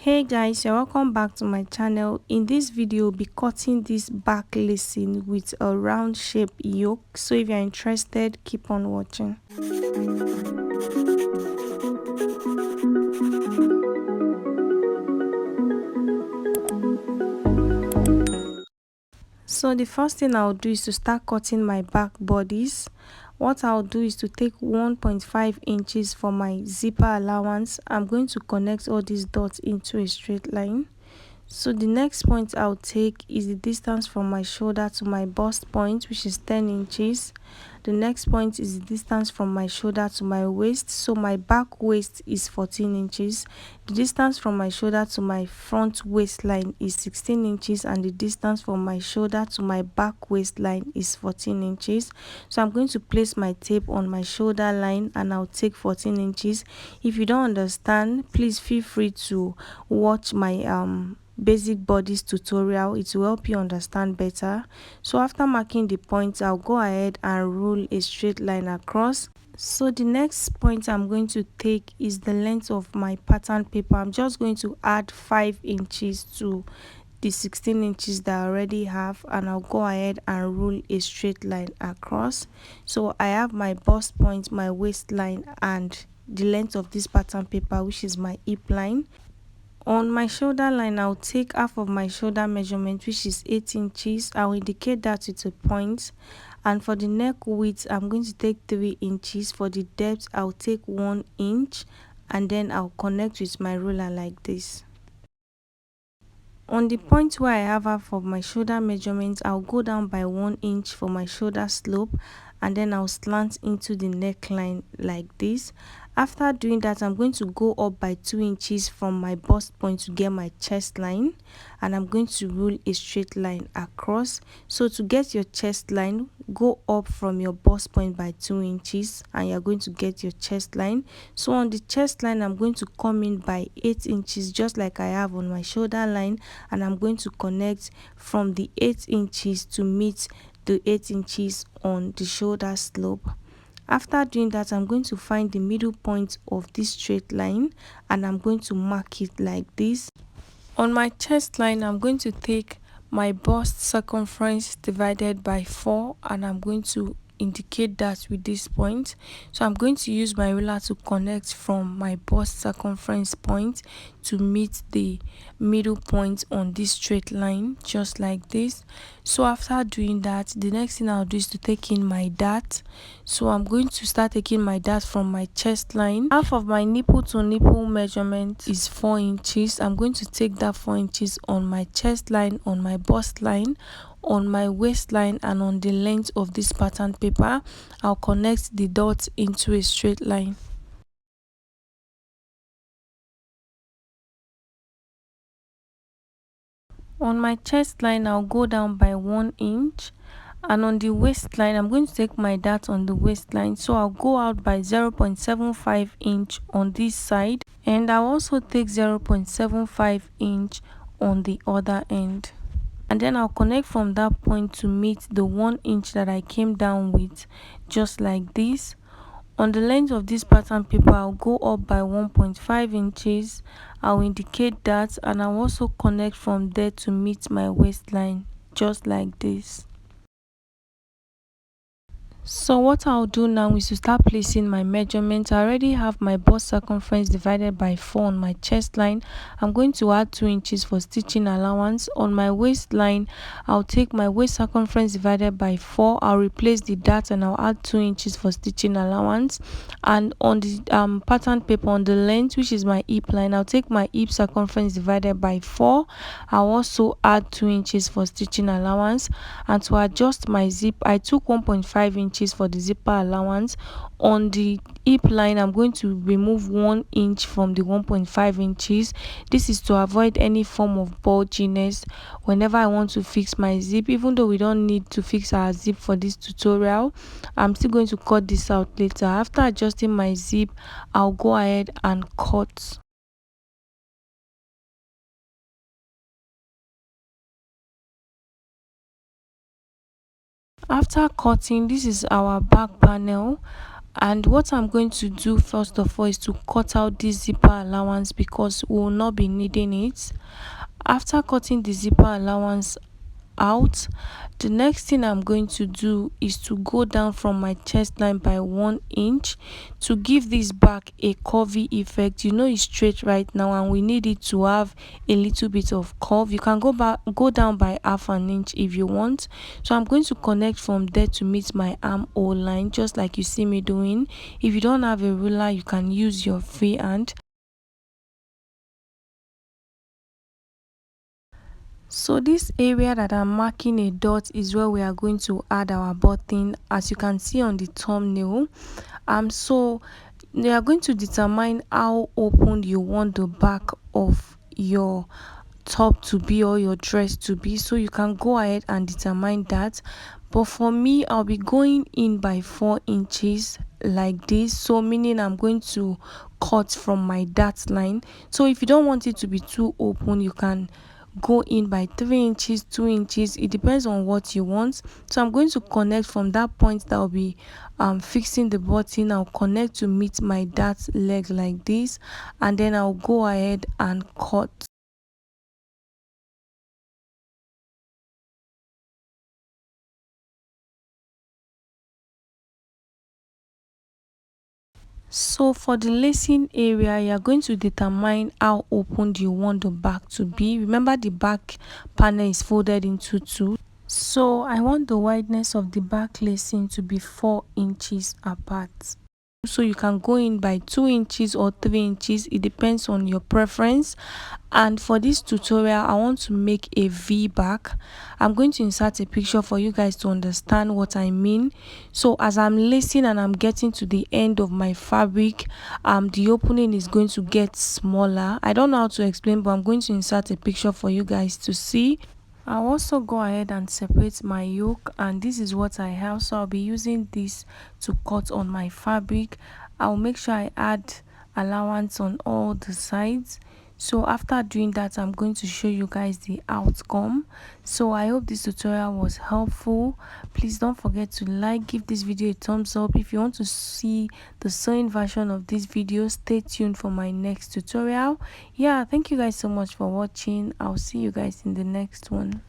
Hey guys, you're welcome back to my channel. In this video, we'll be cutting this back lacing with a round shape yoke. So if you're interested, keep on watching. So the first thing I'll do is to start cutting my back bodice. What I'll do is to take 1.5 inches for my zipper allowance. I'm going to connect all these dots into a straight line. So the next point I'll take is the distance from my shoulder to my bust point, which is 10 inches. The next point is the distance from my shoulder to my waist. So my back waist is 14 inches. The distance from my shoulder to my front waistline is 16 inches, and the distance from my shoulder to my back waistline is 14 inches. So I'm going to place my tape on my shoulder line and I'll take 14 inches. If you don't understand, please feel free to watch my basic bodice tutorial. It will help you understand better. So after marking the points, I'll go ahead and rule a straight line across. So the next point I'm going to take is the length of my pattern paper. I'm just going to add 5 inches to the 16 inches that I already have, and I'll go ahead and rule a straight line across. So I have my bust point, my waistline, and the length of this pattern paper, which is my hip line. On my shoulder line, I'll take half of my shoulder measurement, which is 8 inches. I'll indicate that with a point. And for the neck width, I'm going to take 3 inches. For the depth, I'll take 1 inch, and then I'll connect with my ruler like this. On the point where I have half of my shoulder measurement, I'll go down by 1 inch for my shoulder slope, and then I'll slant into the neckline like this. After doing that, I'm going to go up by 2 inches from my bust point to get my chest line, and I'm going to rule a straight line across. So to get your chest line, go up from your bust point by 2 inches and you're going to get your chest line. So on the chest line, I'm going to come in by 8 inches just like I have on my shoulder line, and I'm going to connect from the 8 inches to meet the 8 inches on the shoulder slope. After doing that, I'm going to find the middle point of this straight line and I'm going to mark it like this. On my chest line, I'm going to take my bust circumference divided by 4, and I'm going to indicate that with this point. So I'm going to use my ruler to connect from my bust circumference point to meet the middle point on this straight line, just like this. So after doing that, the next thing I'll do is to take in my dart. So I'm going to start taking my dart from my chest line. Half of my nipple to nipple measurement is 4 inches. I'm going to take that 4 inches on my chest line, on my bust line, on my waistline, and on the length of this pattern paper. I'll connect the dots into a straight line. On my chest line, I'll go down by 1 inch, and on the waistline, I'm going to take my dart on the waistline. So I'll go out by 0.75 inch on this side, and I'll also take 0.75 inch on the other end. And then I'll connect from that point to meet the 1 inch that I came down with, just like this. On the length of this pattern paper, I'll go up by 1.5 inches. I'll indicate that, and I'll also connect from there to meet my waistline, just like this. So what I'll do now is to start placing my measurements. I already have my bust circumference divided by 4 on my chest line. I'm going to add 2 inches for stitching allowance. On my waistline, I'll take my waist circumference divided by 4. I'll replace the dart and I'll add 2 inches for stitching allowance. And on the pattern paper, on the length, which is my hip line, I'll take my hip circumference divided by 4. I'll also add 2 inches for stitching allowance. And to adjust my zip, I took 1.5 inches for the zipper allowance. On the hip line, I'm going to remove 1 inch from the 1.5 inches. This is to avoid any form of bulginess whenever I want to fix my zip. Even though we don't need to fix our zip for this tutorial, I'm still going to cut this out later. After adjusting my zip, I'll go ahead and cut. After cutting, this is our back panel, And what I'm going to do first of all is to cut out this zipper allowance because we will not be needing it. After cutting the zipper allowance out, the next thing I'm going to do is to go down from my chest line by 1 inch to give this back a curvy effect. It's straight right now and we need it to have a little bit of curve. You can go down by half an inch if you want. So I'm going to connect from there to meet my armhole line, just like you see me doing. If you don't have a ruler, you can use your free hand. So this area that I'm marking a dot is where we are going to add our button, as you can see on the thumbnail. So you are going to determine how open you want the back of your top to be or your dress to be, so you can go ahead and determine that. But for me, I'll be going in by 4 inches like this, so meaning I'm going to cut from my dart line. So if you don't want it to be too open, you can go in by 3 inches, 2 inches. It depends on what you want. So I'm going to connect from that point that will be fixing the button. I'll connect to meet my dart leg like this, and then I'll go ahead and cut. So for the lacing area, you are going to determine how open you want the back to be. Remember, the back panel is folded into two. So I want the wideness of the back lacing to be 4 inches apart. So you can go in by 2 inches or 3 inches. It depends on your preference. And for this tutorial, I want to make a V back. I'm going to insert a picture for you guys to understand what I mean. So as I'm lacing and I'm getting to the end of my fabric, the opening is going to get smaller. I don't know how to explain, but I'm going to insert a picture for you guys to see. I'll also go ahead and separate my yoke, and this is what I have. So I'll be using this to cut on my fabric. I'll make sure I add allowance on all the sides. So after doing that, I'm going to show you guys the outcome. So I hope this tutorial was helpful. Please don't forget to give this video a thumbs up. If you want to see the sewing version of this video, stay tuned for my next tutorial. Yeah, thank you guys so much for watching. I'll see you guys in the next one.